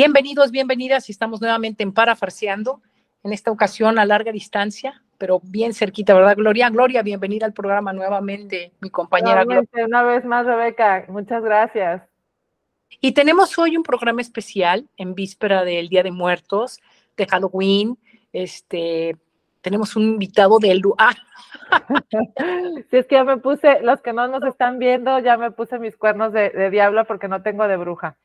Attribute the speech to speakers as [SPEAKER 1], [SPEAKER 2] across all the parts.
[SPEAKER 1] Bienvenidos, bienvenidas. Estamos nuevamente en Parafarseando, en esta ocasión a larga distancia, pero bien cerquita, ¿verdad, Gloria? Gloria, bienvenida al programa nuevamente, mi compañera Gloria.
[SPEAKER 2] Una vez más, Rebeca, muchas gracias.
[SPEAKER 1] Y tenemos hoy un programa especial en víspera del Día de Muertos, de Halloween. Tenemos un invitado de
[SPEAKER 2] Si es que ya me puse, los que no nos están viendo, ya me puse mis cuernos de diablo porque no tengo de bruja.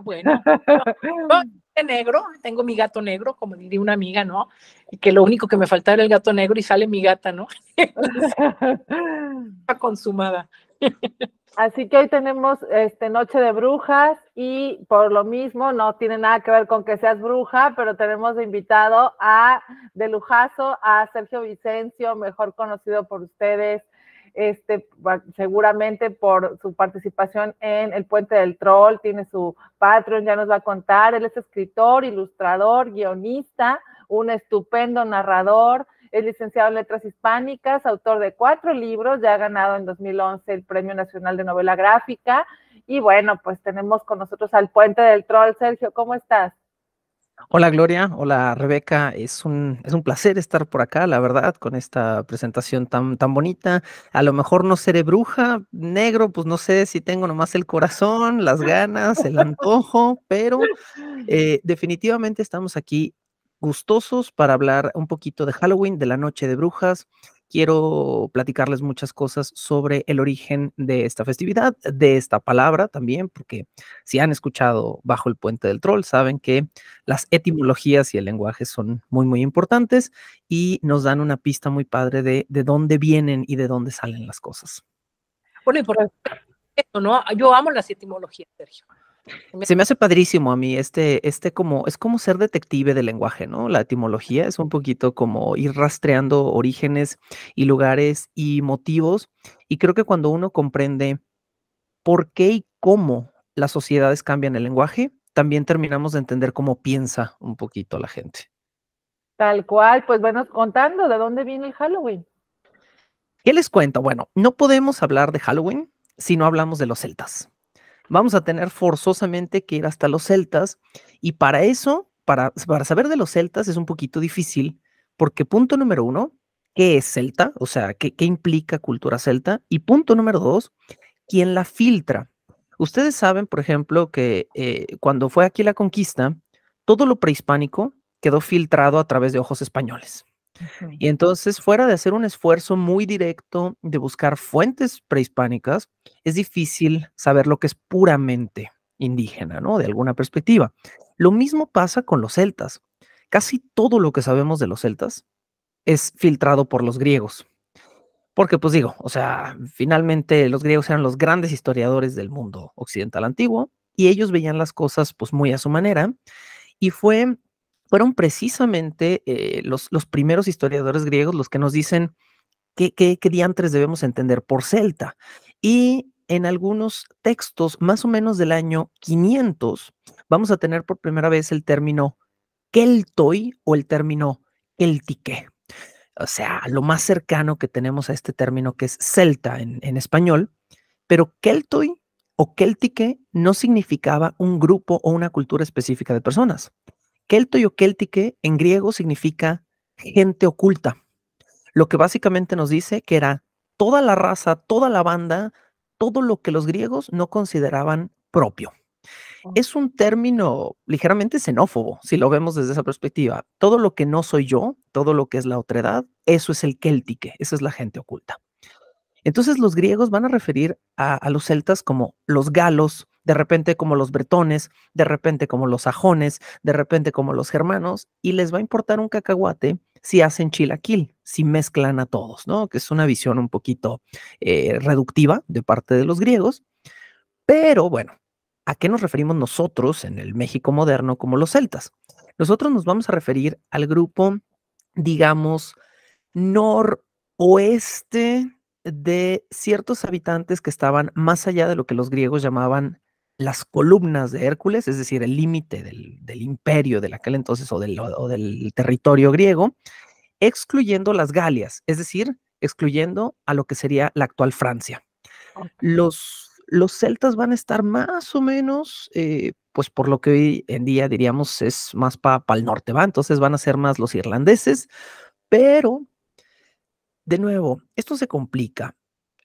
[SPEAKER 1] Bueno. Yo de negro, tengo mi gato negro, como diría una amiga, ¿no? Y que lo único que me falta era el gato negro y sale mi gata, ¿no? Está consumada.
[SPEAKER 2] Así que hoy tenemos Noche de Brujas y por lo mismo no tiene nada que ver con que seas bruja, pero tenemos de invitado de lujazo a Sergio Vicencio, mejor conocido por ustedes, seguramente por su participación en El Puente del Troll, tiene su Patreon, ya nos va a contar. Él es escritor, ilustrador, guionista, un estupendo narrador. Es licenciado en Letras Hispánicas, autor de 4 libros, ya ha ganado en 2011 el Premio Nacional de Novela Gráfica. Y bueno, pues tenemos con nosotros al Puente del Troll. Sergio, ¿cómo estás?
[SPEAKER 3] Hola Gloria, hola Rebeca, es un placer estar por acá, la verdad, con esta presentación tan bonita. A lo mejor no seré bruja, negro, pues no sé si tengo nomás el corazón, las ganas, el antojo, pero definitivamente estamos aquí gustosos para hablar un poquito de Halloween, de la Noche de Brujas. Quiero platicarles muchas cosas sobre el origen de esta festividad, de esta palabra también, porque si han escuchado Bajo el Puente del Troll, saben que las etimologías y el lenguaje son muy importantes y nos dan una pista muy padre de dónde vienen y de dónde salen las cosas.
[SPEAKER 1] Bueno, y por eso, ¿no? Yo amo las etimologías, Sergio.
[SPEAKER 3] Se me hace padrísimo a mí, es como ser detective del lenguaje, ¿no? La etimología es un poquito como ir rastreando orígenes y lugares y motivos, y creo que cuando uno comprende por qué y cómo las sociedades cambian el lenguaje, también terminamos de entender cómo piensa un poquito la gente.
[SPEAKER 2] Tal cual, pues bueno, contando de dónde viene el Halloween.
[SPEAKER 3] ¿Qué les cuento? Bueno, no podemos hablar de Halloween si no hablamos de los celtas. Vamos a tener forzosamente que ir hasta los celtas, y para eso, para saber de los celtas es un poquito difícil, porque punto número 1, ¿qué es celta? O sea, ¿qué implica cultura celta? Y punto número 2, ¿quién la filtra? Ustedes saben, por ejemplo, que cuando fue aquí la conquista, todo lo prehispánico quedó filtrado a través de ojos españoles. Y entonces, fuera de hacer un esfuerzo muy directo de buscar fuentes prehispánicas, es difícil saber lo que es puramente indígena, ¿no? De alguna perspectiva. Lo mismo pasa con los celtas. Casi todo lo que sabemos de los celtas es filtrado por los griegos. Porque, pues digo, o sea, finalmente los griegos eran los grandes historiadores del mundo occidental antiguo y ellos veían las cosas pues muy a su manera, y fueron precisamente los primeros historiadores griegos los que nos dicen qué diantres debemos entender por celta. Y en algunos textos, más o menos del año 500, vamos a tener por primera vez el término keltoi o el término keltique. O sea, lo más cercano que tenemos a este término, que es celta en español, pero keltoi o keltique no significaba un grupo o una cultura específica de personas. Keltoi o keltique en griego significa gente oculta, lo que básicamente nos dice que era toda la raza, toda la banda, todo lo que los griegos no consideraban propio. Es un término ligeramente xenófobo, si lo vemos desde esa perspectiva. Todo lo que no soy yo, todo lo que es la otredad, eso es el keltique, esa es la gente oculta. Entonces los griegos van a referir a los celtas como los galos, de repente como los bretones, de repente como los sajones, de repente como los germanos, y les va a importar un cacahuate si hacen chilaquil, si mezclan a todos, ¿no? Que es una visión un poquito reductiva de parte de los griegos, pero bueno, ¿a qué nos referimos nosotros en el México moderno como los celtas? Nosotros nos vamos a referir al grupo, digamos, noroeste de ciertos habitantes que estaban más allá de lo que los griegos llamaban las columnas de Hércules, es decir, el límite del imperio de aquel entonces o del territorio griego, excluyendo las Galias, es decir, excluyendo a lo que sería la actual Francia.
[SPEAKER 2] Okay.
[SPEAKER 3] Los celtas van a estar más o menos, pues por lo que hoy en día diríamos es más para el norte, ¿va? Entonces van a ser más los irlandeses, pero de nuevo, esto se complica.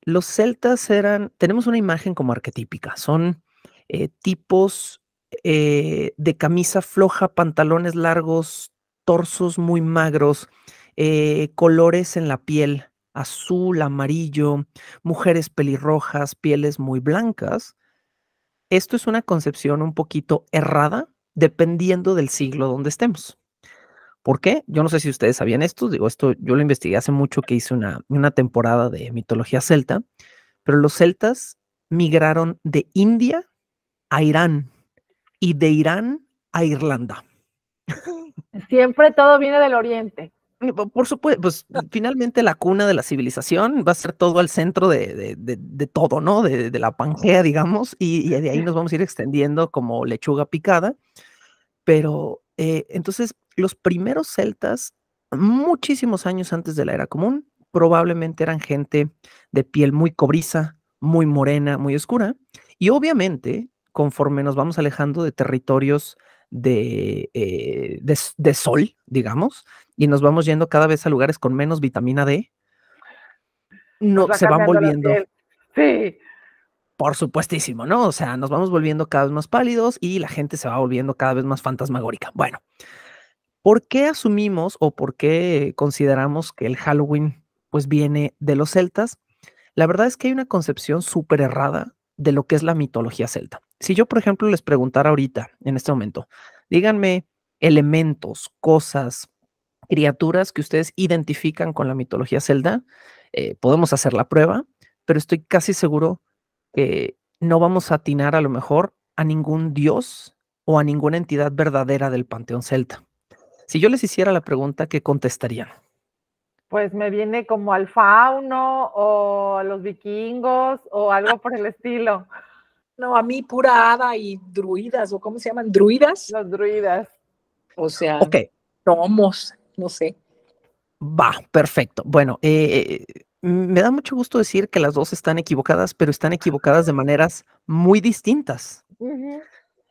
[SPEAKER 3] Los celtas tenemos una imagen como arquetípica, son tipos de camisa floja, pantalones largos, torsos muy magros, colores en la piel, azul, amarillo, mujeres pelirrojas, pieles muy blancas. Esto es una concepción un poquito errada dependiendo del siglo donde estemos. ¿Por qué? Yo no sé si ustedes sabían esto, digo, esto yo lo investigué hace mucho que hice una temporada de mitología celta, pero los celtas migraron de India a Irán y de Irán a Irlanda.
[SPEAKER 2] Siempre todo viene del oriente.
[SPEAKER 3] Por supuesto, pues finalmente la cuna de la civilización va a ser todo al centro de todo, ¿no? De la Pangea, digamos, y de ahí nos vamos a ir extendiendo como lechuga picada. Pero entonces los primeros celtas, muchísimos años antes de la era común, probablemente eran gente de piel muy cobriza, muy morena, muy oscura. Y obviamente, conforme nos vamos alejando de territorios de sol, digamos, y nos vamos yendo cada vez a lugares con menos vitamina D, no, se van volviendo,
[SPEAKER 2] sí,
[SPEAKER 3] por supuestísimo, ¿no? O sea, nos vamos volviendo cada vez más pálidos y la gente se va volviendo cada vez más fantasmagórica. Bueno, ¿por qué asumimos o por qué consideramos que el Halloween pues viene de los celtas? La verdad es que hay una concepción súper errada de lo que es la mitología celta. Si yo, por ejemplo, les preguntara ahorita, en este momento, díganme elementos, cosas, criaturas que ustedes identifican con la mitología celta, podemos hacer la prueba, pero estoy casi seguro que no vamos a atinar a lo mejor a ningún dios o a ninguna entidad verdadera del panteón celta. Si yo les hiciera la pregunta, ¿qué contestarían?
[SPEAKER 2] Pues me viene como al fauno o a los vikingos o algo por el estilo.
[SPEAKER 1] No, a mí pura hada y druidas, o ¿cómo se llaman? ¿Druidas?
[SPEAKER 2] Los druidas.
[SPEAKER 1] O sea,
[SPEAKER 3] Ok,
[SPEAKER 1] gnomos, no sé.
[SPEAKER 3] va, perfecto. Bueno, me da mucho gusto decir que las dos están equivocadas, pero están equivocadas de maneras muy distintas.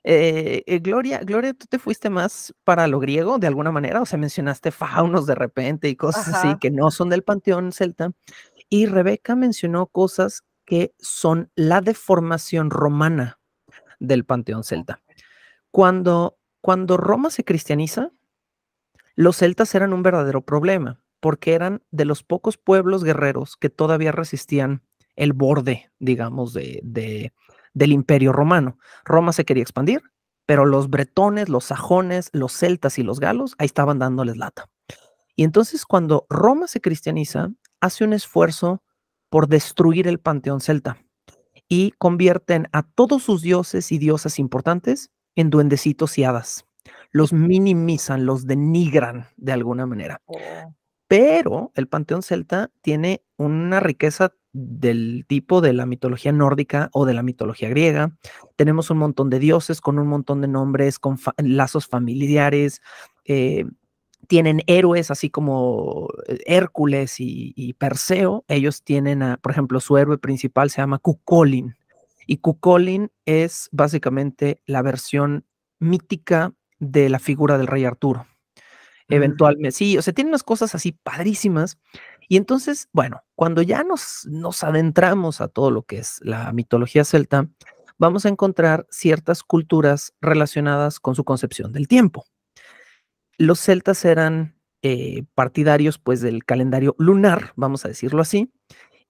[SPEAKER 3] Gloria, ¿tú te fuiste más para lo griego de alguna manera? O sea, mencionaste faunos de repente y cosas así que no son del panteón celta. Y Rebeca mencionó cosas que son la deformación romana del panteón celta. Cuando Roma se cristianiza, los celtas eran un verdadero problema, porque eran de los pocos pueblos guerreros que todavía resistían el borde, digamos, del imperio romano. Roma se quería expandir, pero los bretones, los sajones, los celtas y los galos, ahí estaban dándoles lata. Y entonces cuando Roma se cristianiza, hace un esfuerzo por destruir el panteón celta y convierten a todos sus dioses y diosas importantes en duendecitos y hadas. Los minimizan, los denigran de alguna manera. Pero el panteón celta tiene una riqueza del tipo de la mitología nórdica o de la mitología griega. Tenemos un montón de dioses con un montón de nombres, con lazos familiares. Tienen héroes, así como Hércules y Perseo. Ellos tienen, por ejemplo, su héroe principal se llama Cucolin. Y Cucolin es básicamente la versión mítica de la figura del rey Arturo. Eventualmente, sí, o sea, tiene unas cosas así padrísimas. Y entonces, bueno, cuando ya nos adentramos a todo lo que es la mitología celta, vamos a encontrar ciertas culturas relacionadas con su concepción del tiempo. Los celtas eran partidarios, pues, del calendario lunar, vamos a decirlo así,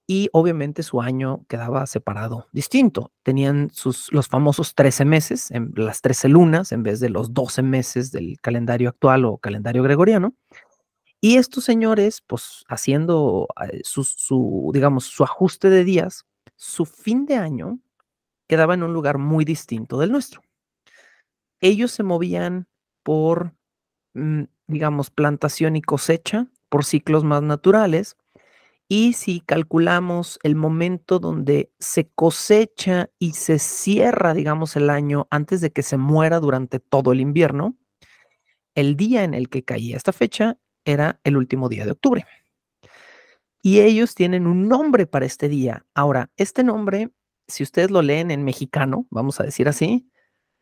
[SPEAKER 3] y obviamente su año quedaba separado, distinto. Tenían los famosos 13 meses, las 13 lunas, en vez de los 12 meses del calendario actual o calendario gregoriano. Y estos señores, pues, haciendo digamos, su ajuste de días, su fin de año quedaba en un lugar muy distinto del nuestro. Ellos se movían por, digamos, plantación y cosecha, por ciclos más naturales. Y si calculamos el momento donde se cosecha y se cierra, digamos, el año antes de que se muera durante todo el invierno, el día en el que caía esta fecha era el último día de octubre. Y ellos tienen un nombre para este día. Ahora, este nombre si ustedes lo leen en mexicano, vamos a decir así,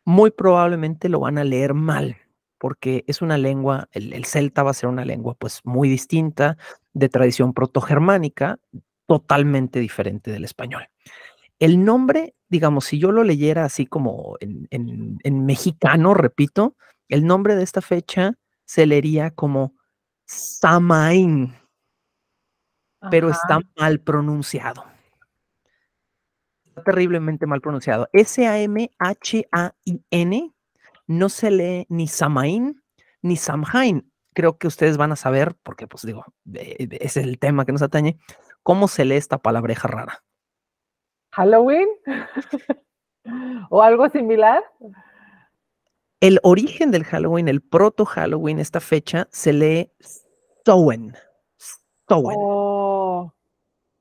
[SPEAKER 3] muy probablemente lo van a leer mal, porque es una lengua, el celta va a ser una lengua pues muy distinta, de tradición protogermánica, totalmente diferente del español. El nombre, digamos, si yo lo leyera así como en mexicano, repito, el nombre de esta fecha se leería como Samaín, pero
[SPEAKER 2] Ajá.
[SPEAKER 3] está mal pronunciado. Está terriblemente mal pronunciado. Samhain no se lee ni Samaín ni Samhain. Creo que ustedes van a saber, porque pues digo, ese es el tema que nos atañe, cómo se lee esta palabreja rara.
[SPEAKER 2] ¿Halloween? ¿O algo similar?
[SPEAKER 3] El origen del Halloween, el proto Halloween, esta fecha se lee Samhain. Samhain.
[SPEAKER 2] Oh,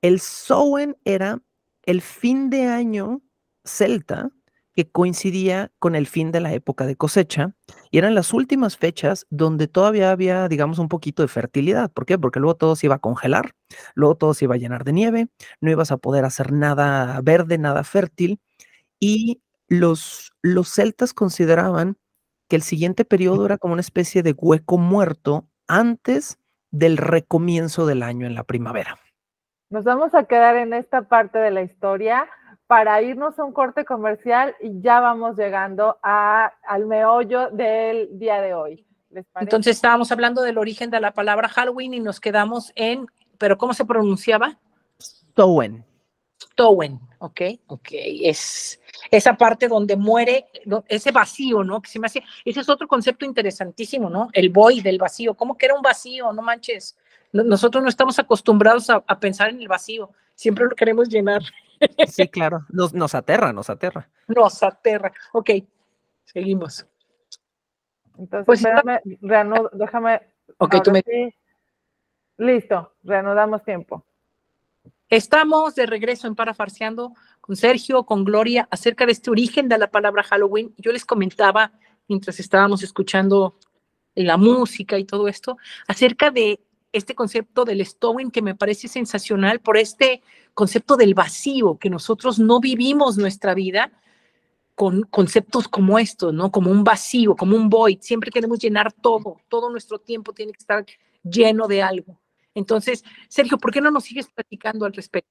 [SPEAKER 3] El Samhain era el fin de año celta que coincidía con el fin de la época de cosecha y eran las últimas fechas donde todavía había, digamos, un poquito de fertilidad. ¿Por qué? Porque luego todo se iba a congelar, luego todo se iba a llenar de nieve, no ibas a poder hacer nada verde, nada fértil y los celtas consideraban que el siguiente periodo era como una especie de hueco muerto antes del recomienzo del año en la primavera.
[SPEAKER 2] nos vamos a quedar en esta parte de la historia para irnos a un corte comercial y ya vamos llegando al meollo del día de hoy. ¿Les parece?
[SPEAKER 1] Entonces estábamos hablando del origen de la palabra Halloween y nos quedamos en, ¿pero cómo se pronunciaba?
[SPEAKER 3] Samhain.
[SPEAKER 1] Samhain, ok, es esa parte donde muere ese vacío, ¿no? Que se me hace, ese es otro concepto interesantísimo, ¿no? El void, del vacío, ¿cómo que era un vacío? No manches, nosotros no estamos acostumbrados a pensar en el vacío, siempre lo queremos llenar.
[SPEAKER 3] Sí, claro, nos aterra, nos aterra.
[SPEAKER 1] Nos aterra, ok, seguimos.
[SPEAKER 2] Entonces,
[SPEAKER 1] Pues,
[SPEAKER 2] espérame, déjame.
[SPEAKER 1] ok, tú me...
[SPEAKER 2] Sí. Listo, reanudamos tiempo.
[SPEAKER 1] Estamos de regreso en Parafarseando con Sergio, con Gloria, acerca de este origen de la palabra Halloween. Yo les comentaba, mientras estábamos escuchando la música y todo esto, acerca de este concepto del Samhain que me parece sensacional por este concepto del vacío, que nosotros no vivimos nuestra vida con conceptos como estos, ¿no? Como un vacío, como un void. Siempre queremos llenar todo nuestro tiempo tiene que estar lleno de algo. Entonces, Sergio, ¿por qué no nos sigues platicando al respecto?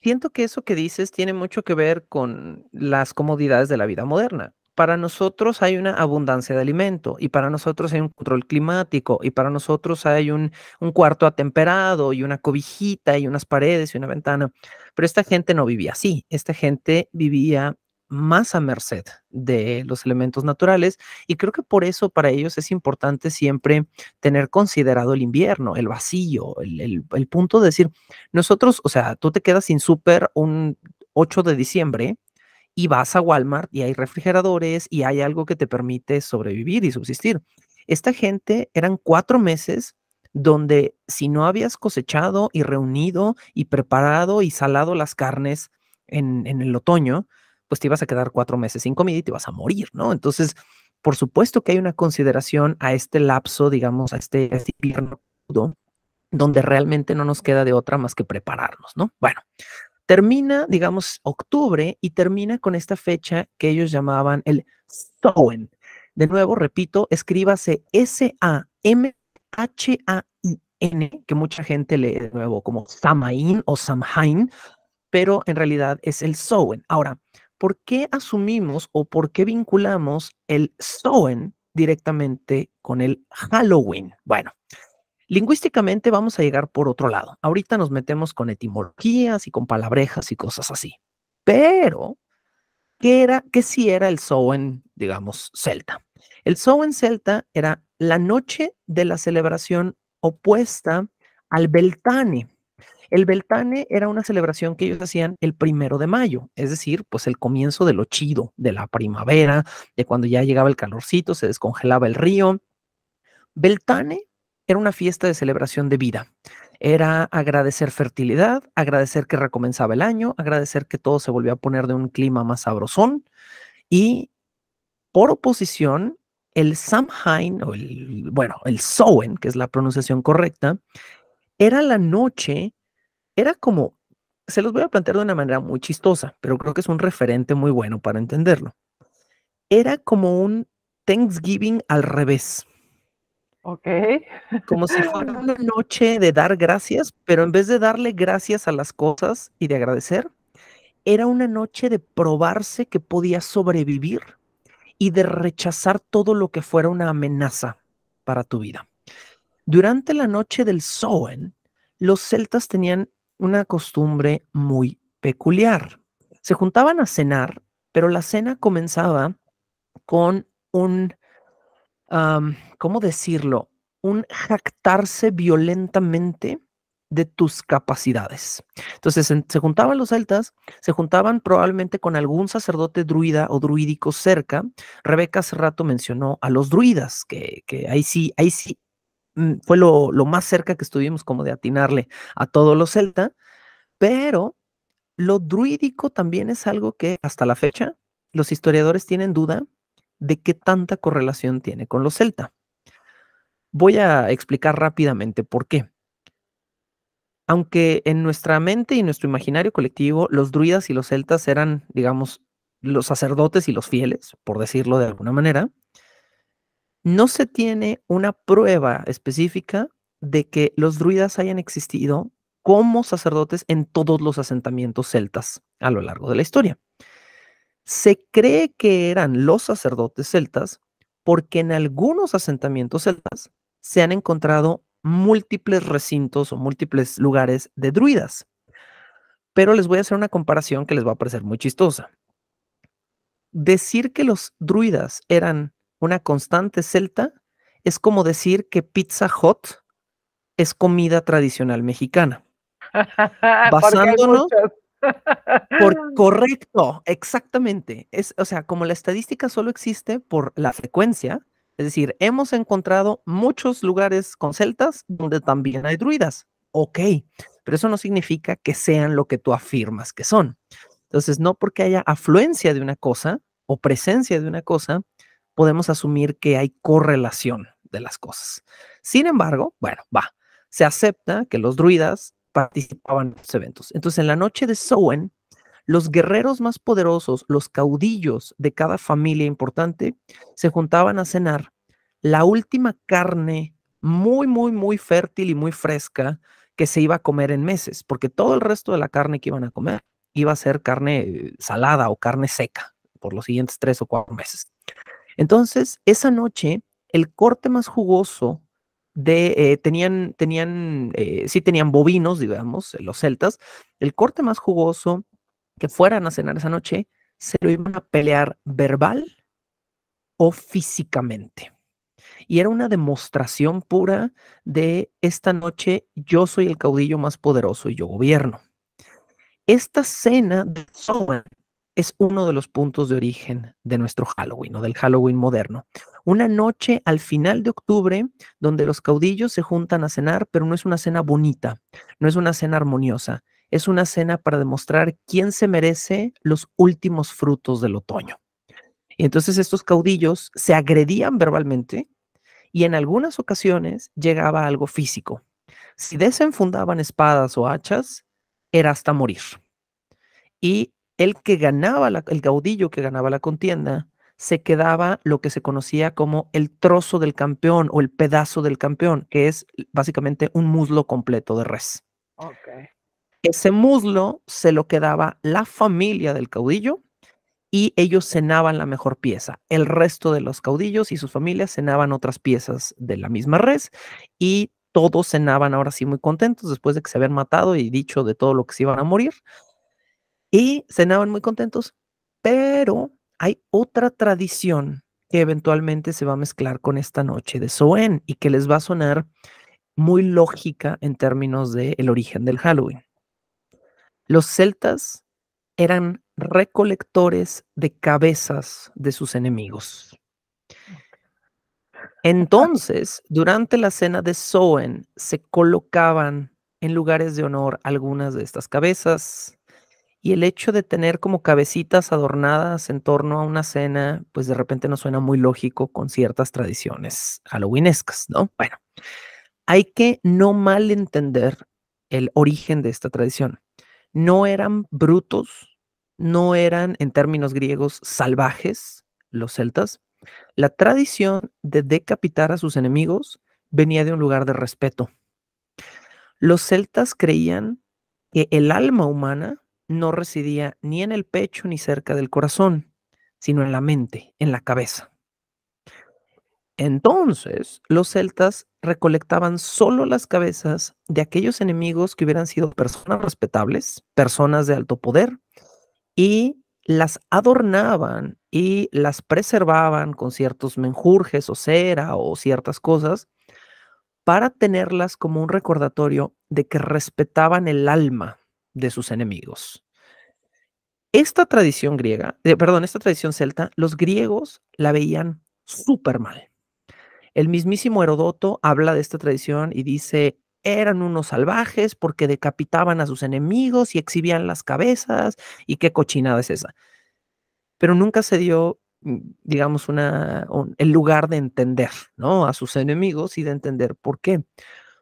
[SPEAKER 3] Siento que eso que dices tiene mucho que ver con las comodidades de la vida moderna. Para nosotros hay una abundancia de alimento y para nosotros hay un control climático y para nosotros hay un cuarto atemperado y una cobijita y unas paredes y una ventana. Pero esta gente no vivía así. Esta gente vivía más a merced de los elementos naturales y creo que por eso para ellos es importante siempre tener considerado el invierno, el vacío, el punto de decir, nosotros, o sea, tú te quedas sin súper un 8 de diciembre y vas a Walmart y hay refrigeradores y hay algo que te permite sobrevivir y subsistir. Esta gente eran 4 meses donde si no habías cosechado y reunido y preparado y salado las carnes en el otoño, pues te ibas a quedar 4 meses sin comida y te vas a morir, ¿no? Entonces, por supuesto que hay una consideración a este lapso, digamos, a este invierno donde realmente no nos queda de otra más que prepararnos, ¿no? Bueno, termina, digamos, octubre y termina con esta fecha que ellos llamaban el Samhain. De nuevo, repito, escríbase Samhain, que mucha gente lee de nuevo como Samaín o Samhain, pero en realidad es el Samhain. Ahora, ¿por qué asumimos o por qué vinculamos el Samhain directamente con el Halloween? Bueno, lingüísticamente vamos a llegar por otro lado. Ahorita nos metemos con etimologías y con palabrejas y cosas así. Pero, ¿qué sí era el Samhain, digamos, celta? El Samhain celta era la noche de la celebración opuesta al Beltane. El Beltane era una celebración que ellos hacían el 1 de mayo, es decir, pues el comienzo de lo chido, de la primavera, de cuando ya llegaba el calorcito, se descongelaba el río. Beltane era una fiesta de celebración de vida. Era agradecer fertilidad, agradecer que recomenzaba el año, agradecer que todo se volvió a poner de un clima más sabrosón y por oposición, el Samhain o el Samhain, que es la pronunciación correcta, era la noche, era como se los voy a plantear de una manera muy chistosa, pero creo que es un referente muy bueno para entenderlo. Era como un Thanksgiving al revés.
[SPEAKER 2] Ok.
[SPEAKER 3] Como si fuera una noche de dar gracias, pero en vez de darle gracias a las cosas y de agradecer, era una noche de probarse que podía sobrevivir y de rechazar todo lo que fuera una amenaza para tu vida. Durante la noche del Samhain, los celtas tenían una costumbre muy peculiar. Se juntaban a cenar, pero la cena comenzaba con un, ¿cómo decirlo? Un jactarse violentamente de tus capacidades. Entonces se juntaban los celtas, se juntaban probablemente con algún sacerdote druida o druídico cerca. Rebeca hace rato mencionó a los druidas, que ahí sí fue lo más cerca que estuvimos como de atinarle a todo lo celta, pero lo druídico también es algo que hasta la fecha los historiadores tienen duda de qué tanta correlación tiene con lo celta. Voy a explicar rápidamente por qué. Aunque en nuestra mente y nuestro imaginario colectivo los druidas y los celtas eran, digamos, los sacerdotes y los fieles, por decirlo de alguna manera, no se tiene una prueba específica de que los druidas hayan existido como sacerdotes en todos los asentamientos celtas a lo largo de la historia. Se cree que eran los sacerdotes celtas porque en algunos asentamientos celtas se han encontrado múltiples recintos o múltiples lugares de druidas. Pero les voy a hacer una comparación que les va a parecer muy chistosa. Decir que los druidas eran una constante celta es como decir que Pizza Hut es comida tradicional mexicana.
[SPEAKER 2] Porque hay
[SPEAKER 3] Basándonos
[SPEAKER 2] muchos.
[SPEAKER 3] correcto, exactamente. O sea, como la estadística solo existe por la frecuencia, es decir, hemos encontrado muchos lugares con celtas donde también hay druidas. Ok, pero eso no significa que sean lo que tú afirmas que son. Entonces, no porque haya afluencia de una cosa o presencia de una cosa, podemos asumir que hay correlación de las cosas. Sin embargo, bueno, se acepta que los druidas participaban en los eventos. Entonces, en la noche de Samhain, los guerreros más poderosos, los caudillos de cada familia importante, se juntaban a cenar la última carne muy, muy, muy fértil y muy fresca que se iba a comer en meses, porque todo el resto de la carne que iban a comer iba a ser carne salada o carne seca por los siguientes 3 o 4 meses. Entonces, esa noche, el corte más jugoso sí tenían bovinos, digamos, los celtas, el corte más jugoso que fueran a cenar esa noche, se lo iban a pelear verbal o físicamente. Y era una demostración pura de esta noche, yo soy el caudillo más poderoso y yo gobierno. Esta cena de Samhain es uno de los puntos de origen de nuestro Halloween o del Halloween moderno. Una noche al final de octubre donde los caudillos se juntan a cenar, pero no es una cena bonita, no es una cena armoniosa, es una cena para demostrar quién se merece los últimos frutos del otoño. Y entonces estos caudillos se agredían verbalmente y en algunas ocasiones llegaba algo físico. Si desenfundaban espadas o hachas, era hasta morir. Y el caudillo que ganaba la contienda, se quedaba lo que se conocía como el trozo del campeón o el pedazo del campeón, que es básicamente un muslo completo de res.
[SPEAKER 2] Okay.
[SPEAKER 3] Ese muslo se lo quedaba la familia del caudillo y ellos cenaban la mejor pieza. El resto de los caudillos y sus familias cenaban otras piezas de la misma res y todos cenaban ahora sí muy contentos después de que se habían matado y dicho de todo lo que se iban a morir. Y cenaban muy contentos, pero hay otra tradición que eventualmente se va a mezclar con esta noche de Samhain y que les va a sonar muy lógica en términos del origen del Halloween. Los celtas eran recolectores de cabezas de sus enemigos. Entonces, durante la cena de Samhain se colocaban en lugares de honor algunas de estas cabezas. Y el hecho de tener como cabecitas adornadas en torno a una cena, pues de repente nos suena muy lógico con ciertas tradiciones halloweenescas, ¿no? Bueno, hay que no malentender el origen de esta tradición. No eran brutos, no eran en términos griegos salvajes los celtas. La tradición de decapitar a sus enemigos venía de un lugar de respeto. Los celtas creían que el alma humana no residía ni en el pecho ni cerca del corazón, sino en la mente, en la cabeza. Entonces, los celtas recolectaban solo las cabezas de aquellos enemigos que hubieran sido personas respetables, personas de alto poder, y las adornaban y las preservaban con ciertos menjurjes o cera o ciertas cosas para tenerlas como un recordatorio de que respetaban el alma de sus enemigos. Esta tradición esta tradición celta, los griegos la veían súper mal. El mismísimo Herodoto habla de esta tradición y dice, eran unos salvajes porque decapitaban a sus enemigos y exhibían las cabezas, y qué cochinada es esa. Pero nunca se dio, digamos, el lugar de entender, ¿no? A sus enemigos y de entender por qué.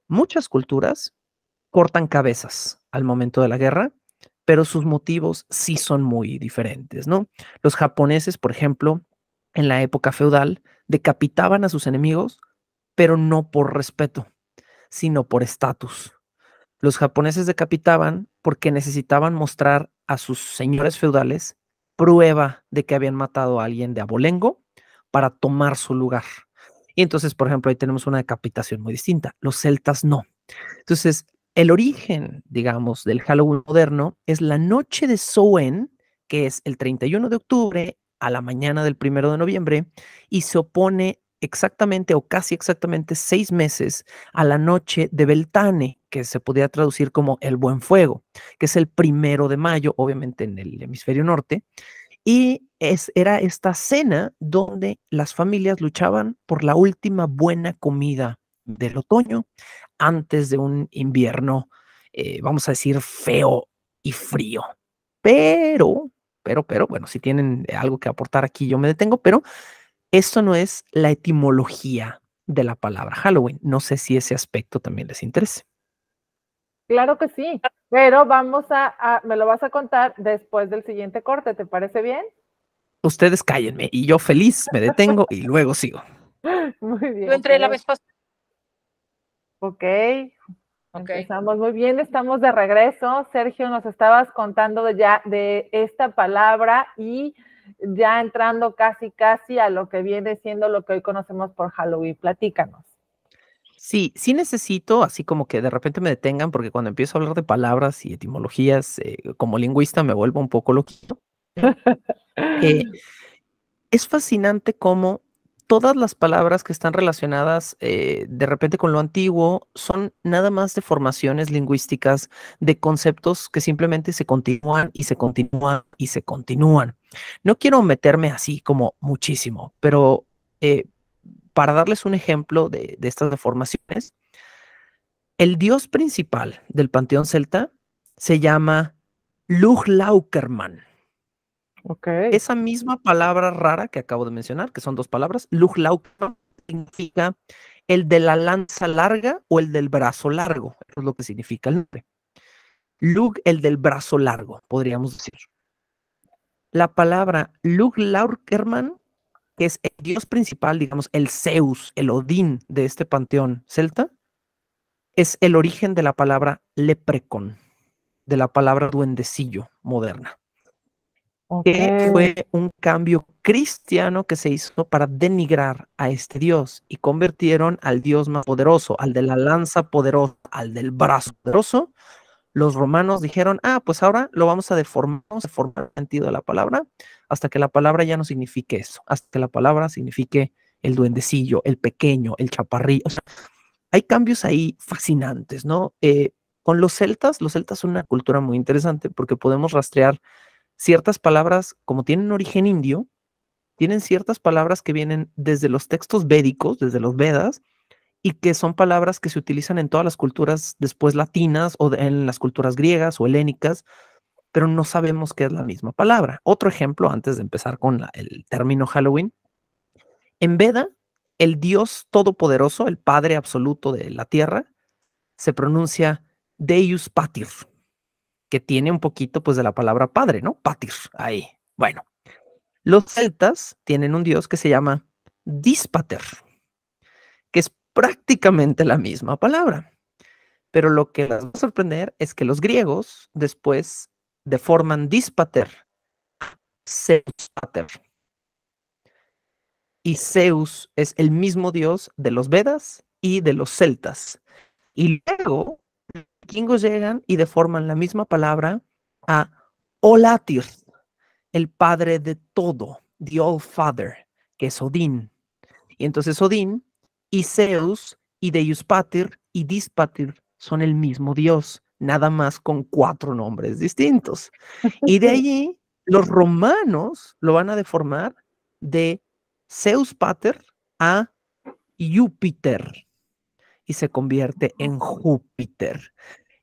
[SPEAKER 3] Muchas culturas cortan cabezas al momento de la guerra, pero sus motivos sí son muy diferentes, ¿no? Los japoneses, por ejemplo, en la época feudal, decapitaban a sus enemigos, pero no por respeto, sino por estatus. Los japoneses decapitaban porque necesitaban mostrar a sus señores feudales prueba de que habían matado a alguien de abolengo para tomar su lugar. Y entonces, por ejemplo, ahí tenemos una decapitación muy distinta. Los celtas no. Entonces, el origen, digamos, del Halloween moderno es la noche de Samhain, que es el 31 de octubre a la mañana del 1 de noviembre, y se opone exactamente o casi exactamente 6 meses a la noche de Beltane, que se podría traducir como el Buen Fuego, que es el 1 de mayo, obviamente en el hemisferio norte, y era esta cena donde las familias luchaban por la última buena comida del otoño antes de un invierno, vamos a decir, feo y frío. Pero, bueno, si tienen algo que aportar aquí, yo me detengo, pero esto no es la etimología de la palabra Halloween. No sé si ese aspecto también les interese.
[SPEAKER 2] Claro que sí, pero me lo vas a contar después del siguiente corte, ¿te parece bien?
[SPEAKER 3] Ustedes cállenme y yo feliz me detengo y luego sigo.
[SPEAKER 2] Muy bien.
[SPEAKER 1] Yo entré la vez pasada.
[SPEAKER 2] Ok, empezamos muy bien, estamos de regreso. Sergio, nos estabas contando de esta palabra y ya entrando casi a lo que viene siendo lo que hoy conocemos por Halloween. Platícanos.
[SPEAKER 3] Sí, sí necesito, así como que de repente me detengan, porque cuando empiezo a hablar de palabras y etimologías, como lingüista me vuelvo un poco loquito. Es fascinante cómo todas las palabras que están relacionadas de repente con lo antiguo son nada más deformaciones lingüísticas de conceptos que simplemente se continúan y se continúan y se continúan. No quiero meterme así como muchísimo, pero para darles un ejemplo de estas deformaciones, el dios principal del panteón celta se llama Lughlaukerman.
[SPEAKER 2] Okay.
[SPEAKER 3] Esa misma palabra rara que acabo de mencionar, que son 2 palabras, Lughlaukerman, significa el de la lanza larga o el del brazo largo. Eso es lo que significa el nombre. Lug, el del brazo largo, podríamos decir. La palabra Lughlaukerman, que es el dios principal, digamos, el Zeus, el Odín de este panteón celta, es el origen de la palabra leprecon, de la palabra duendecillo moderna, que fue un cambio cristiano que se hizo para denigrar a este dios y convirtieron al dios más poderoso, al de la lanza poderosa, al del brazo poderoso. Los romanos dijeron, pues ahora lo vamos a deformar el sentido de la palabra hasta que la palabra ya no signifique eso, hasta que la palabra signifique el duendecillo, el pequeño, el chaparrillo. O sea, hay cambios ahí fascinantes, ¿no? Con los celtas son una cultura muy interesante porque podemos rastrear ciertas palabras, como tienen origen indio, tienen ciertas palabras que vienen desde los textos védicos, desde los Vedas, y que son palabras que se utilizan en todas las culturas después latinas o en las culturas griegas o helénicas, pero no sabemos qué es la misma palabra. Otro ejemplo, antes de empezar con el término Halloween, en Veda, el Dios todopoderoso, el Padre absoluto de la tierra, se pronuncia Deus Pater. que tiene un poquito pues de la palabra padre, ¿no? Pater, ahí. Bueno, los celtas tienen un dios que se llama Díspater, que es prácticamente la misma palabra. Pero lo que las va a sorprender es que los griegos después deforman Díspater, Zeus Pater. Y Zeus es el mismo dios de los Vedas y de los celtas. Y luego los vikingos llegan y deforman la misma palabra a Olatir, el padre de todo, the All Father, que es Odín. Y entonces Odín y Zeus y Deuspatir y Díspatir son el mismo dios, nada más con 4 nombres distintos. Y de allí los romanos lo van a deformar de Zeus Pater a Júpiter y se convierte en Júpiter.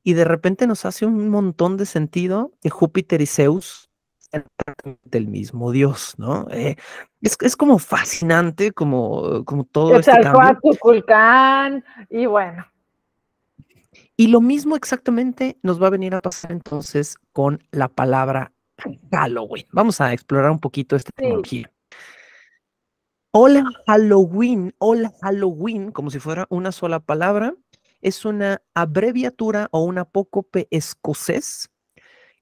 [SPEAKER 3] Y de repente nos hace un montón de sentido que Júpiter y Zeus sean del mismo dios, ¿no? Es como fascinante, como todo este cambio.
[SPEAKER 2] Quetzalcóatl, Culcán, y bueno.
[SPEAKER 3] Y lo mismo exactamente nos va a venir a pasar entonces con la palabra Halloween. Vamos a explorar un poquito esta tecnología. Hola Halloween, como si fuera una sola palabra, es una abreviatura o un apócope escocés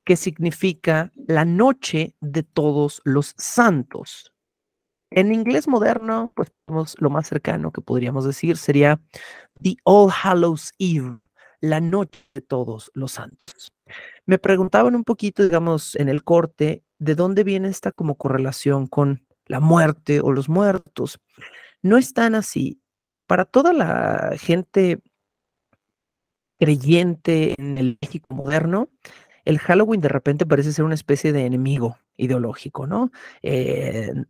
[SPEAKER 3] que significa la noche de todos los santos. En inglés moderno, pues lo más cercano que podríamos decir sería The All Hallows Eve, la noche de todos los santos. Me preguntaban un poquito, digamos, en el corte, ¿de dónde viene esta como correlación con la muerte o los muertos? No es tan así. Para toda la gente creyente en el México moderno, el Halloween de repente parece ser una especie de enemigo ideológico, ¿no?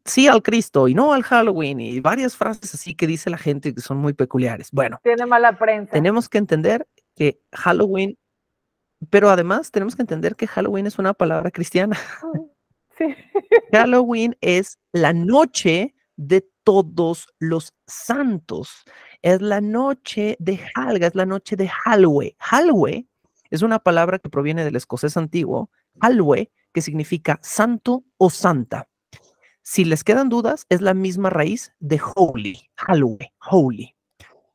[SPEAKER 3] Sí al Cristo y no al Halloween, y varias frases así que dice la gente que son muy peculiares. Bueno,
[SPEAKER 2] tiene mala prensa.
[SPEAKER 3] Tenemos que entender que Halloween, pero además tenemos que entender que Halloween es una palabra cristiana.
[SPEAKER 2] Sí.
[SPEAKER 3] Halloween es la noche de todos los santos. Es la noche de Halga, es la noche de Halwe. Halwe es una palabra que proviene del escocés antiguo, Halwe, que significa santo o santa. Si les quedan dudas, es la misma raíz de holy, Halwe, holy.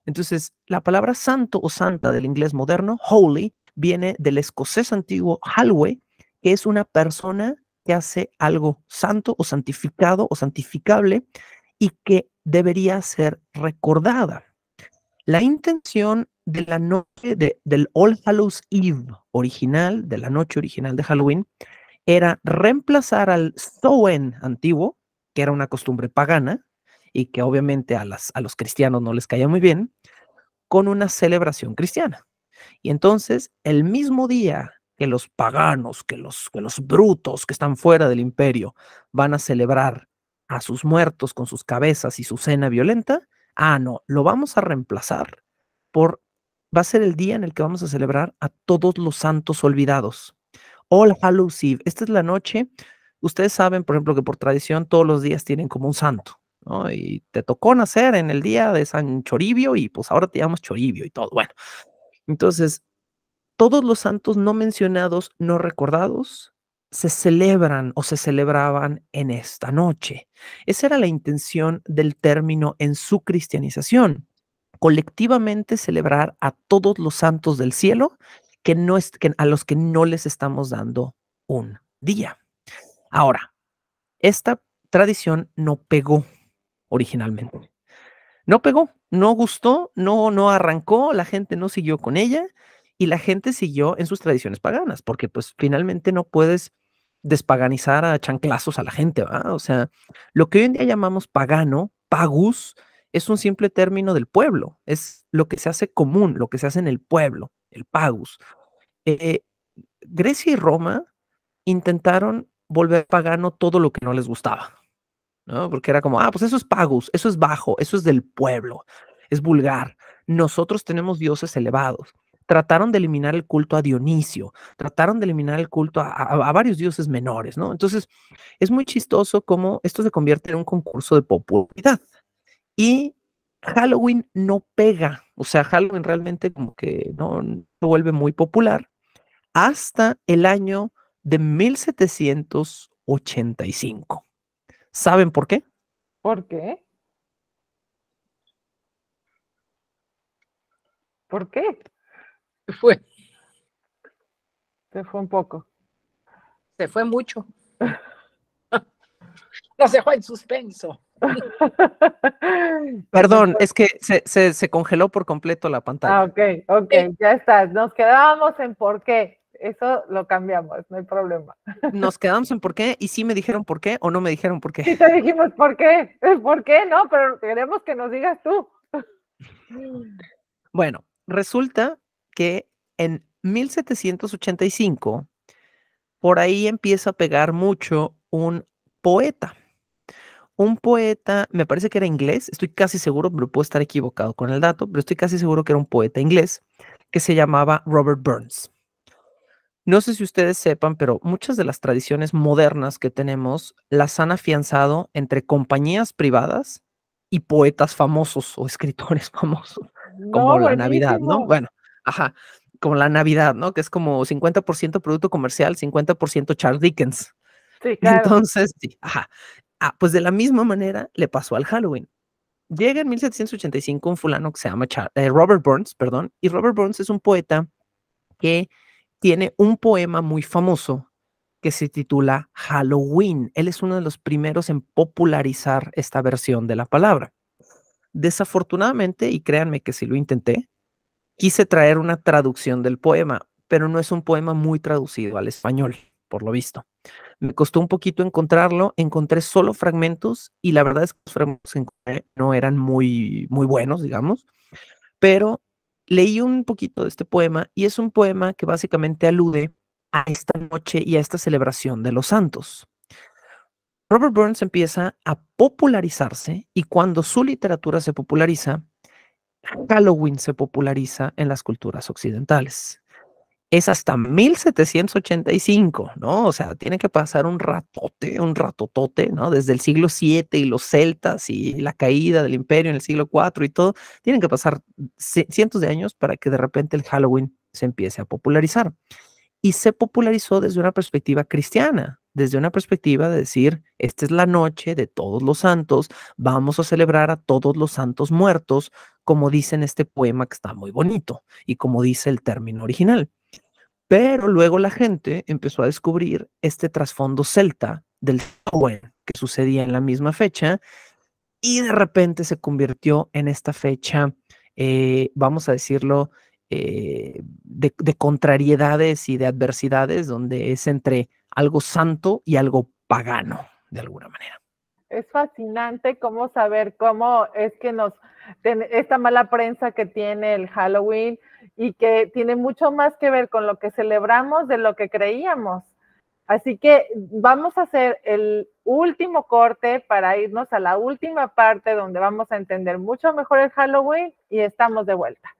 [SPEAKER 3] Entonces, la palabra santo o santa del inglés moderno, holy, viene del escocés antiguo Halwe, que es una persona que hace algo santo o santificado o santificable y que debería ser recordada. La intención de la noche del All Hallows Eve original, de la noche original de Halloween, era reemplazar al Samhain antiguo, que era una costumbre pagana y que obviamente a los cristianos no les caía muy bien, con una celebración cristiana. Y entonces, el mismo día que los paganos, que los brutos que están fuera del imperio van a celebrar a sus muertos con sus cabezas y su cena violenta, no, lo vamos a reemplazar va a ser el día en el que vamos a celebrar a todos los santos olvidados. All Hallows Eve. Esta es la noche. Ustedes saben, por ejemplo, que por tradición todos los días tienen como un santo, ¿no? Y te tocó nacer en el día de San Choribio y pues ahora te llamamos Choribio y todo. Bueno, entonces, todos los santos no mencionados, no recordados, se celebran o se celebraban en esta noche. Esa era la intención del término en su cristianización. Colectivamente celebrar a todos los santos del cielo a los que no les estamos dando un día. Ahora, esta tradición no pegó originalmente. No pegó, no gustó, no arrancó, la gente no siguió con ella y la gente siguió en sus tradiciones paganas, porque pues finalmente no puedes despaganizar a chanclazos a la gente, ¿verdad? O sea, lo que hoy en día llamamos pagano, pagus, es un simple término del pueblo, es lo que se hace común, lo que se hace en el pueblo, el pagus. Grecia y Roma intentaron volver pagano todo lo que no les gustaba, ¿no? Porque era como, pues eso es pagus, eso es bajo, eso es del pueblo, es vulgar. Nosotros tenemos dioses elevados. Trataron de eliminar el culto a Dionisio, trataron de eliminar el culto a varios dioses menores, ¿no? Entonces, es muy chistoso cómo esto se convierte en un concurso de popularidad. Y Halloween no pega, o sea, Halloween realmente como que no se vuelve muy popular hasta el año de 1785. ¿Saben por qué?
[SPEAKER 2] ¿Por qué? ¿Por qué?
[SPEAKER 1] Fue,
[SPEAKER 2] Se fue un poco.
[SPEAKER 1] se fue mucho. Nos dejó en suspenso.
[SPEAKER 3] Perdón, es que se congeló por completo la pantalla.
[SPEAKER 2] Ok, ya está. Nos quedábamos en por qué. Eso lo cambiamos, no hay problema.
[SPEAKER 3] Nos quedamos en por qué, y sí me dijeron por qué o no me dijeron por
[SPEAKER 2] Sí
[SPEAKER 3] qué.
[SPEAKER 2] te dijimos por qué. ¿Por qué? No, pero queremos que nos digas tú.
[SPEAKER 3] Bueno, resulta que en 1785, por ahí empieza a pegar mucho un poeta. Un poeta, me parece que era inglés, estoy casi seguro, pero puedo estar equivocado con el dato, pero estoy casi seguro que era un poeta inglés que se llamaba Robert Burns. No sé si ustedes sepan, pero muchas de las tradiciones modernas que tenemos las han afianzado entre compañías privadas y poetas famosos o escritores famosos, como
[SPEAKER 2] No,
[SPEAKER 3] la Navidad, ¿no?
[SPEAKER 2] buenísimo.
[SPEAKER 3] Bueno, ajá, como la Navidad, ¿no? Que es como 50% producto comercial, 50% Charles Dickens.
[SPEAKER 2] Sí, claro.
[SPEAKER 3] Entonces, sí, ajá. Pues de la misma manera le pasó al Halloween. Llega en 1785 un fulano que se llama Robert Burns, perdón, y Robert Burns es un poeta que tiene un poema muy famoso que se titula Halloween. Él es uno de los primeros en popularizar esta versión de la palabra. Desafortunadamente, y créanme que si lo intenté, quise traer una traducción del poema, pero no es un poema muy traducido al español, por lo visto. Me costó un poquito encontrarlo, encontré solo fragmentos y la verdad es que los fragmentos que encontré no eran muy buenos, digamos, pero leí un poquito de este poema y es un poema que básicamente alude a esta noche y a esta celebración de los santos. Robert Burns empieza a popularizarse y cuando su literatura se populariza, Halloween se populariza en las culturas occidentales. Es hasta 1785, ¿no? O sea, tiene que pasar un ratotote, ¿no? Desde el siglo VII y los celtas y la caída del imperio en el siglo IV y todo, tienen que pasar cientos de años para que de repente el Halloween se empiece a popularizar. Y se popularizó desde una perspectiva cristiana, desde una perspectiva de decir, esta es la noche de todos los santos, vamos a celebrar a todos los santos muertos, como dice en este poema que está muy bonito y como dice el término original. Pero luego la gente empezó a descubrir este trasfondo celta del Samhain que sucedía en la misma fecha y de repente se convirtió en esta fecha, vamos a decirlo, de contrariedades y de adversidades, donde es entre algo santo y algo pagano, de alguna manera.
[SPEAKER 2] Es fascinante cómo saber cómo es que esta mala prensa que tiene el Halloween y que tiene mucho más que ver con lo que celebramos de lo que creíamos. Así que vamos a hacer el último corte para irnos a la última parte donde vamos a entender mucho mejor el Halloween y estamos de vuelta.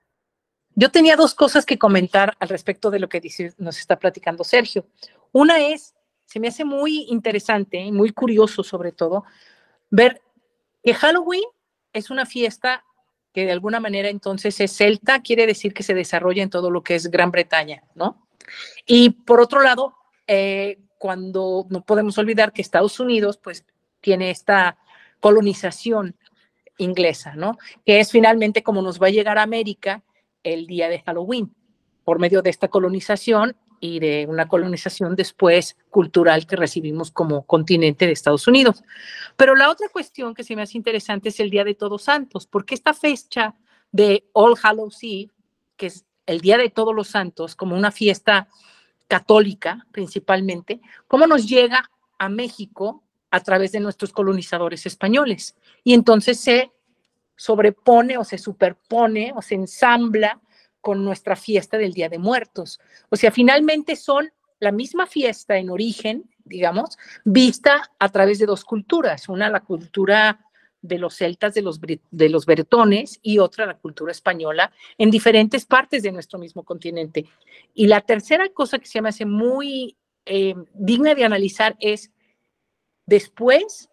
[SPEAKER 1] Yo tenía dos cosas que comentar al respecto de lo que nos está platicando Sergio. Una es, se me hace muy interesante y muy curioso sobre todo, ver que Halloween es una fiesta que de alguna manera entonces es celta, quiere decir que se desarrolla en todo lo que es Gran Bretaña, ¿no? Y por otro lado, cuando no podemos olvidar que Estados Unidos pues tiene esta colonización inglesa, ¿no? Que es finalmente como nos va a llegar a América el día de Halloween, por medio de esta colonización y de una colonización después cultural que recibimos como continente de Estados Unidos. Pero la otra cuestión que se me hace interesante es el Día de Todos Santos, porque esta fecha de All Hallows Eve, que es el Día de Todos los Santos, como una fiesta católica principalmente, cómo nos llega a México a través de nuestros colonizadores españoles. Y entonces se sobrepone o se superpone o se ensambla con nuestra fiesta del Día de Muertos. O sea, finalmente son la misma fiesta en origen, digamos, vista a través de dos culturas. Una, la cultura de los celtas, de los bretones, y otra, la cultura española, en diferentes partes de nuestro mismo continente. Y la tercera cosa que se me hace muy digna de analizar es, después,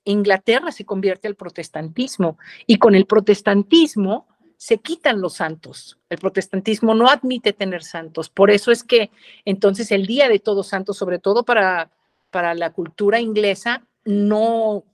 [SPEAKER 1] Inglaterra se convierte al protestantismo, y con el protestantismo se quitan los santos. El protestantismo no admite tener santos. Por eso es que entonces el Día de Todos Santos, sobre todo para la cultura inglesa, no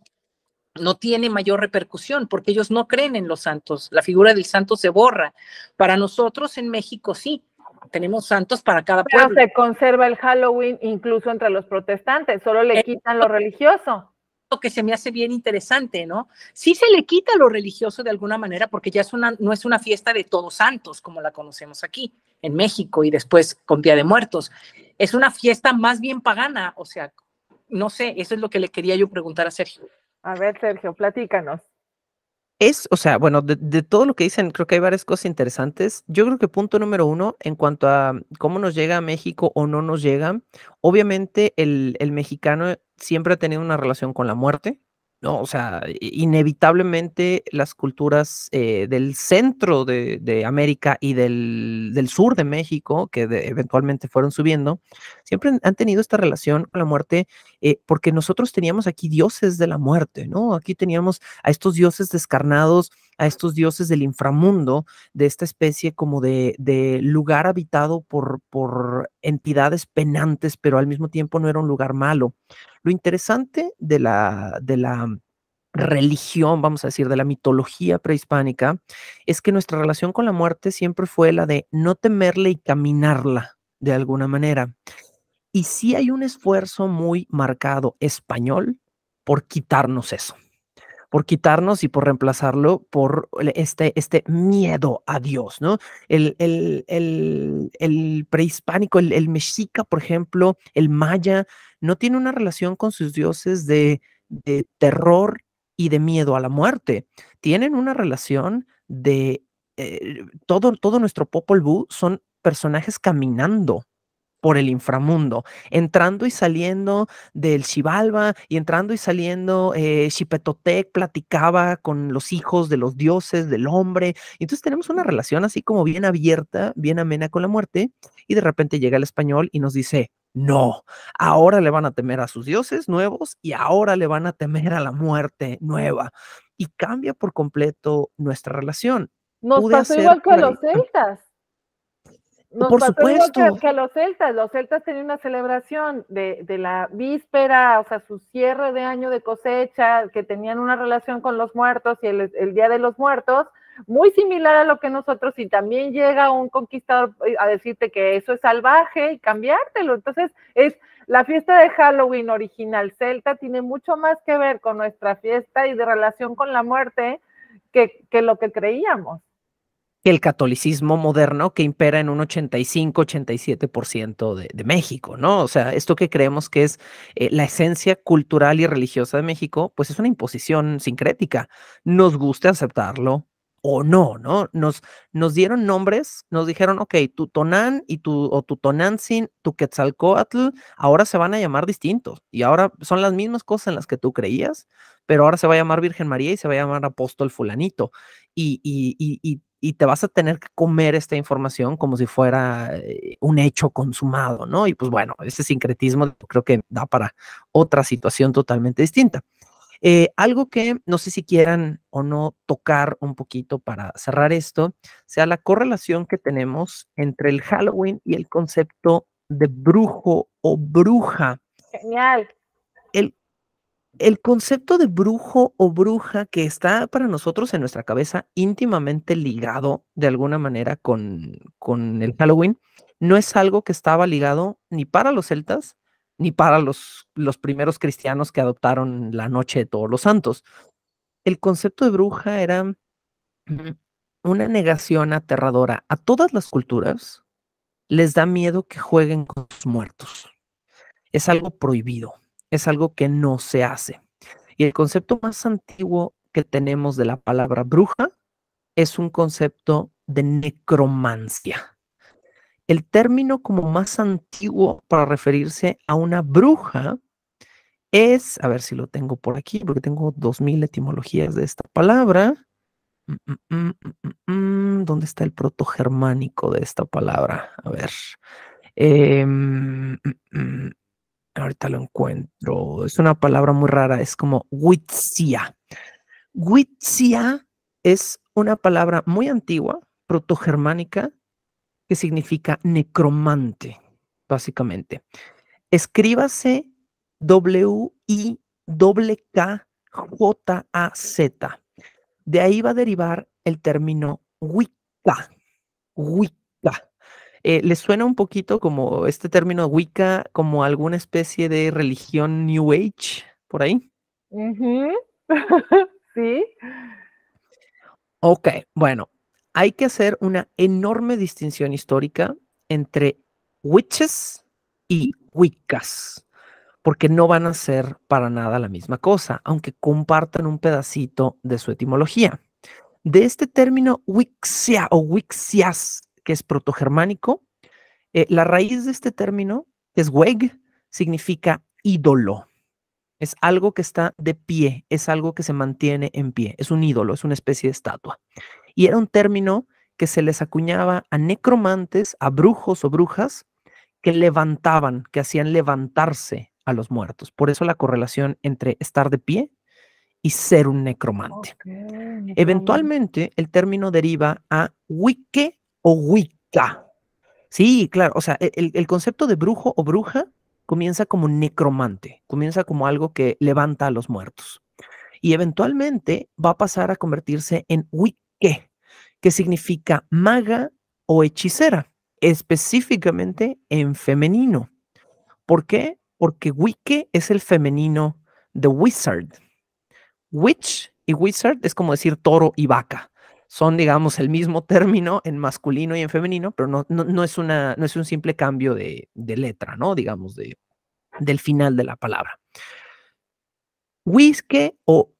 [SPEAKER 1] tiene mayor repercusión porque ellos no creen en los santos. La figura del santo se borra. Para nosotros en México sí, tenemos santos para cada
[SPEAKER 2] Pero
[SPEAKER 1] pueblo.
[SPEAKER 2] se conserva el Halloween incluso entre los protestantes, solo le quitan lo religioso.
[SPEAKER 1] Lo que se me hace bien interesante, ¿no? Sí se le quita lo religioso de alguna manera porque ya no es una fiesta de Todos Santos como la conocemos aquí en México y después con Día de Muertos. Es una fiesta más bien pagana, o sea, no sé, eso es lo que le quería yo preguntar a Sergio.
[SPEAKER 2] A ver, Sergio, platícanos.
[SPEAKER 3] O sea, bueno, de todo lo que dicen, creo que hay varias cosas interesantes. Yo creo que punto número uno, en cuanto a cómo nos llega a México o no nos llega, obviamente el mexicano siempre ha tenido una relación con la muerte, ¿no? O sea, inevitablemente las culturas del centro de América y del sur de México, que eventualmente fueron subiendo, siempre han tenido esta relación con la muerte, porque nosotros teníamos aquí dioses de la muerte, ¿no? Aquí teníamos a estos dioses descarnados, a estos dioses del inframundo, de esta especie como de lugar habitado por entidades penantes, pero al mismo tiempo no era un lugar malo. Lo interesante de la religión, vamos a decir, de la mitología prehispánica, es que nuestra relación con la muerte siempre fue la de no temerle y caminarla de alguna manera. Y sí hay un esfuerzo muy marcado español por quitarnos eso, por quitarnos y por reemplazarlo por este miedo a Dios, ¿no? El prehispánico, el mexica, por ejemplo, el maya, no tiene una relación con sus dioses de terror y de miedo a la muerte. Tienen una relación de todo nuestro Popol Vuh son personajes caminando por el inframundo, entrando y saliendo del Xibalba y entrando y saliendo, Xipetotec platicaba con los hijos de los dioses, del hombre, y entonces tenemos una relación así como bien abierta, bien amena con la muerte, y de repente llega el español y nos dice, no, ahora le van a temer a sus dioses nuevos y ahora le van a temer a la muerte nueva, y cambia por completo nuestra relación.
[SPEAKER 2] Nos
[SPEAKER 3] Pude
[SPEAKER 2] pasó
[SPEAKER 3] hacer
[SPEAKER 2] igual que a
[SPEAKER 3] por
[SPEAKER 2] los
[SPEAKER 3] ahí.
[SPEAKER 2] celtas. Nos
[SPEAKER 3] Por
[SPEAKER 2] pasó igual
[SPEAKER 3] supuesto.
[SPEAKER 2] que a los celtas. Los celtas tenían una celebración de la víspera, o sea, su cierre de año de cosecha, que tenían una relación con los muertos y el Día de los Muertos, muy similar a lo que nosotros, y también llega un conquistador a decirte que eso es salvaje y cambiártelo. Entonces, es la fiesta de Halloween original celta, tiene mucho más que ver con nuestra fiesta y de relación con la muerte que lo que creíamos.
[SPEAKER 3] El catolicismo moderno que impera en un 85-87% de México, ¿no? O sea, esto que creemos que es la esencia cultural y religiosa de México, pues es una imposición sincrética. Nos guste aceptarlo o no, ¿no? Nos dieron nombres, nos dijeron, ok, tu Tonán o tu Tonantzin, tu Quetzalcóatl, ahora se van a llamar distintos y ahora son las mismas cosas en las que tú creías, pero ahora se va a llamar Virgen María y se va a llamar Apóstol Fulanito. Y te vas a tener que comer esta información como si fuera un hecho consumado, ¿no? Y pues bueno, ese sincretismo creo que da para otra situación totalmente distinta. Algo que no sé si quieran o no tocar un poquito para cerrar esto, sea la correlación que tenemos entre el Halloween y el concepto de brujo o bruja.
[SPEAKER 2] Genial.
[SPEAKER 3] El concepto de brujo o bruja que está para nosotros en nuestra cabeza íntimamente ligado de alguna manera con el Halloween, no es algo que estaba ligado ni para los celtas, ni para los primeros cristianos que adoptaron la Noche de Todos los Santos. El concepto de bruja era una negación aterradora. A todas las culturas les da miedo que jueguen con sus muertos. Es algo prohibido, es algo que no se hace. Y el concepto más antiguo que tenemos de la palabra bruja es un concepto de necromancia. El término como más antiguo para referirse a una bruja es, a ver si lo tengo por aquí, porque tengo 2000 etimologías de esta palabra. ¿Dónde está el protogermánico de esta palabra? A ver. Ahorita lo encuentro. Es una palabra muy rara, es como Huitzia. Huitzia es una palabra muy antigua, protogermánica, que significa necromante, básicamente. Escríbase Wikkjaz. De ahí va a derivar el término Wicca. Wicca. ¿Les suena un poquito como este término Wicca, como alguna especie de religión New Age por ahí?
[SPEAKER 2] Sí.
[SPEAKER 3] Ok, bueno, hay que hacer una enorme distinción histórica entre witches y wiccas, porque no van a ser para nada la misma cosa, aunque compartan un pedacito de su etimología. De este término wixia o wixias, que es protogermánico, la raíz de este término, que es weg, significa ídolo. Es algo que está de pie, es algo que se mantiene en pie, es un ídolo, es una especie de estatua. Y era un término que se les acuñaba a necromantes, a brujos o brujas que levantaban, que hacían levantarse a los muertos. Por eso la correlación entre estar de pie y ser un necromante.
[SPEAKER 2] Okay,
[SPEAKER 3] Eventualmente el término deriva a wicke o wicca. Sí, claro, o sea, el concepto de brujo o bruja comienza como necromante, comienza como algo que levanta a los muertos. Y eventualmente va a pasar a convertirse en wicke, que significa maga o hechicera, específicamente en femenino. ¿Por qué? Porque wicke es el femenino de wizard. Witch y wizard es como decir toro y vaca. Son, digamos, el mismo término en masculino y en femenino, pero no es un simple cambio de letra, ¿no? Digamos, del final de la palabra. Whisky o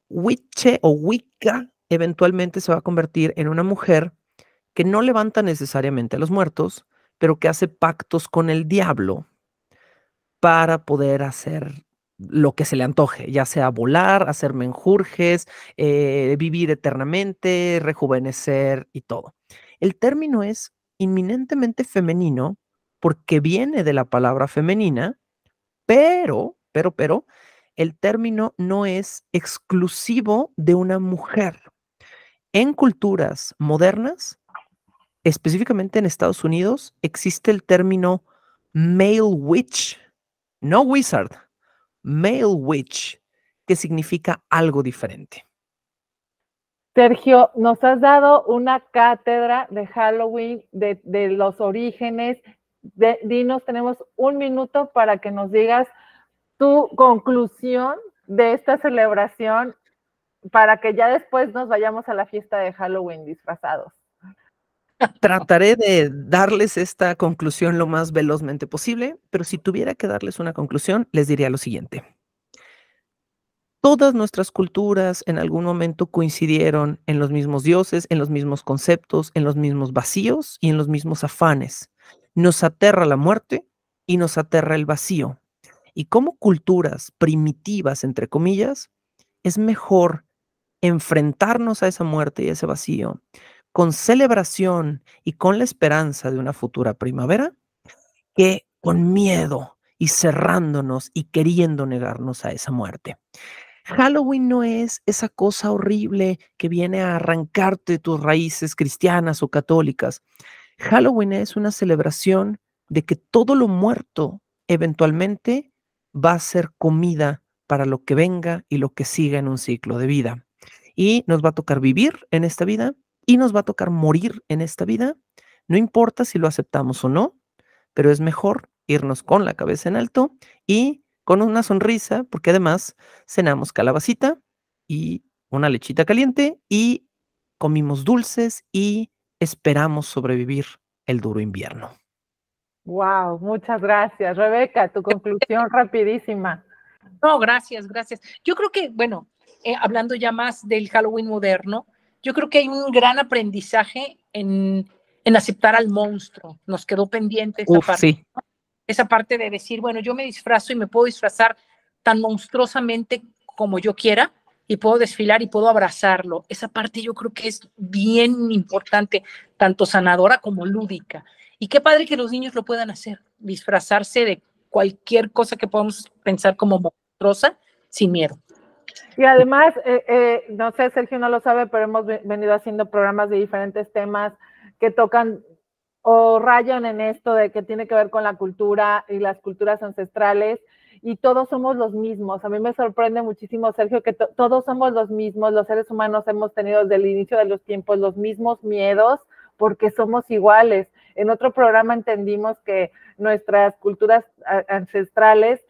[SPEAKER 3] witche o wicca eventualmente se va a convertir en una mujer que no levanta necesariamente a los muertos, pero que hace pactos con el diablo para poder hacer lo que se le antoje, ya sea volar, hacer menjurjes, vivir eternamente, rejuvenecer y todo. El término es inminentemente femenino porque viene de la palabra femenina, pero, el término no es exclusivo de una mujer. En culturas modernas, específicamente en Estados Unidos, existe el término male witch, no wizard, male witch, que significa algo diferente.
[SPEAKER 2] Sergio, nos has dado una cátedra de Halloween, de los orígenes. Dinos, tenemos un minuto para que nos digas tu conclusión de esta celebración para que ya después nos vayamos a la fiesta de Halloween disfrazados.
[SPEAKER 3] Trataré de darles esta conclusión lo más velozmente posible, pero si tuviera que darles una conclusión, les diría lo siguiente. Todas nuestras culturas en algún momento coincidieron en los mismos dioses, en los mismos conceptos, en los mismos vacíos y en los mismos afanes. Nos aterra la muerte y nos aterra el vacío. Y como culturas primitivas, entre comillas, es mejor enfrentarnos a esa muerte y a ese vacío con celebración y con la esperanza de una futura primavera que con miedo y cerrándonos y queriendo negarnos a esa muerte. Halloween no es esa cosa horrible que viene a arrancarte tus raíces cristianas o católicas. Halloween es una celebración de que todo lo muerto eventualmente va a ser comida para lo que venga y lo que siga en un ciclo de vida. Y nos va a tocar vivir en esta vida y nos va a tocar morir en esta vida. No importa si lo aceptamos o no, pero es mejor irnos con la cabeza en alto y con una sonrisa, porque además cenamos calabacita y una lechita caliente y comimos dulces y esperamos sobrevivir el duro invierno.
[SPEAKER 2] Wow, muchas gracias. Rebeca, tu conclusión rapidísima.
[SPEAKER 1] No, gracias, gracias. Yo creo que, bueno, hablando ya más del Halloween moderno, yo creo que hay un gran aprendizaje en aceptar al monstruo. Nos quedó pendiente esa parte.
[SPEAKER 3] Sí.
[SPEAKER 1] ¿No? Esa parte de decir, bueno, yo me disfrazo y me puedo disfrazar tan monstruosamente como yo quiera y puedo desfilar y puedo abrazarlo. Esa parte yo creo que es bien importante, tanto sanadora como lúdica. Y qué padre que los niños lo puedan hacer, disfrazarse de cualquier cosa que podamos pensar como monstruosa, sin miedo.
[SPEAKER 2] Y además, no sé, Sergio no lo sabe, pero hemos venido haciendo programas de diferentes temas que tocan o rayan en esto de que tiene que ver con la cultura y las culturas ancestrales, y todos somos los mismos. A mí me sorprende muchísimo, Sergio, que todos somos los mismos. Los seres humanos hemos tenido desde el inicio de los tiempos los mismos miedos porque somos iguales. En otro programa entendimos que nuestras culturas ancestrales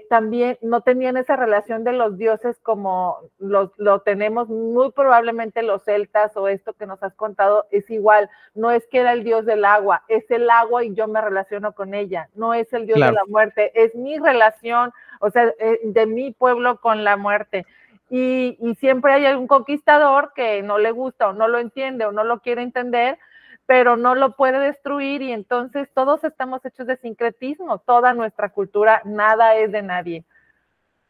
[SPEAKER 2] también no tenían esa relación de los dioses como lo tenemos muy probablemente los celtas, o esto que nos has contado es igual. No es que era el dios del agua, es el agua y yo me relaciono con ella. No es el dios de la muerte, es mi relación, o sea, de mi pueblo con la muerte. Y siempre hay algún conquistador que no le gusta o no lo entiende o no lo quiere entender, pero no lo puede destruir, y entonces todos estamos hechos de sincretismo, toda nuestra cultura, nada es de nadie.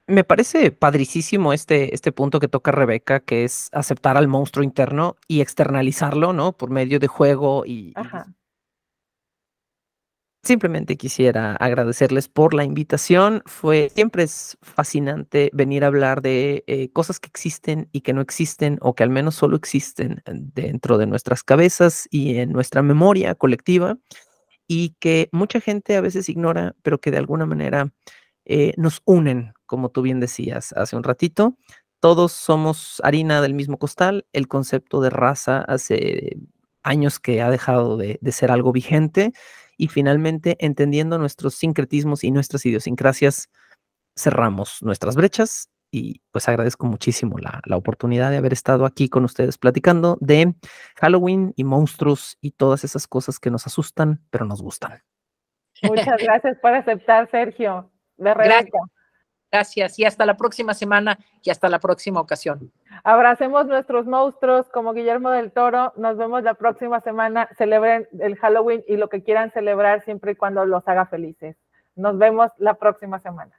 [SPEAKER 3] Me parece padricísimo este punto que toca Rebeca, que es aceptar al monstruo interno y externalizarlo, ¿no? Por medio de juego y simplemente quisiera agradecerles por la invitación. Siempre es fascinante venir a hablar de cosas que existen y que no existen, o que al menos solo existen dentro de nuestras cabezas y en nuestra memoria colectiva, y que mucha gente a veces ignora, pero que de alguna manera nos unen, como tú bien decías hace un ratito. Todos somos harina del mismo costal. El concepto de raza hace años que ha dejado de ser algo vigente, y finalmente, entendiendo nuestros sincretismos y nuestras idiosincrasias, cerramos nuestras brechas. Y pues agradezco muchísimo la oportunidad de haber estado aquí con ustedes platicando de Halloween y monstruos y todas esas cosas que nos asustan, pero nos gustan.
[SPEAKER 2] Muchas gracias por aceptar, Sergio. De Rebeca.
[SPEAKER 1] Gracias, y hasta la próxima semana y hasta la próxima ocasión.
[SPEAKER 2] Abracemos nuestros monstruos como Guillermo del Toro. Nos vemos la próxima semana. Celebren el Halloween y lo que quieran celebrar, siempre y cuando los haga felices. Nos vemos la próxima semana.